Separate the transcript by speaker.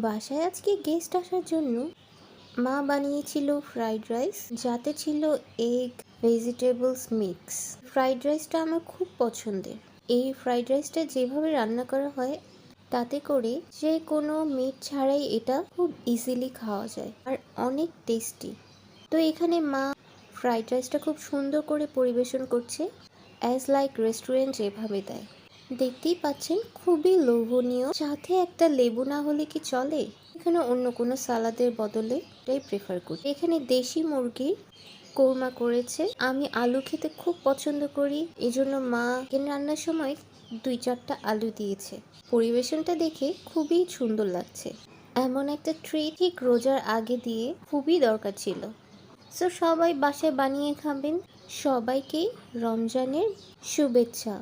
Speaker 1: বাসায় আজকে গেস্ট আসার জন্য মা বানিয়েছিল ফ্রাইড রাইস, যাতে ছিল এগ, ভেজিটেবলস মিক্স। ফ্রাইড রাইসটা আমার খুব পছন্দের। এই ফ্রাইড রাইসটা যেভাবে রান্না করা হয় তাতে করে যে কোনো মিট ছাড়াই এটা খুব ইজিলি খাওয়া যায় আর অনেক টেস্টি। তো এখানে মা ফ্রাইড রাইসটা খুব সুন্দর করে পরিবেশন করছে, অ্যাজ লাইক রেস্টুরেন্ট যেভাবে দেয়। দেখতেই পাচ্ছেন খুবই লোভনীয়, সাথে একটা লেবু না হলে কি চলে। এখানে অন্য কোনো সালাদের বদলে এটাই প্রেফার করি। এখানে দেশি মুরগির কোরমা করেছে। আমি আলু খেতে খুব পছন্দ করি, এই জন্য মা রান্নার সময় 2-4টা আলু দিয়েছে। পরিবেশনটা দেখে খুবই সুন্দর লাগছে। এমন একটা ট্রি ঠিক রোজার আগে দিয়ে খুবই দরকার ছিল। সো সবাই বাসায় বানিয়ে খাবেন। সবাইকেই রমজানের শুভেচ্ছা।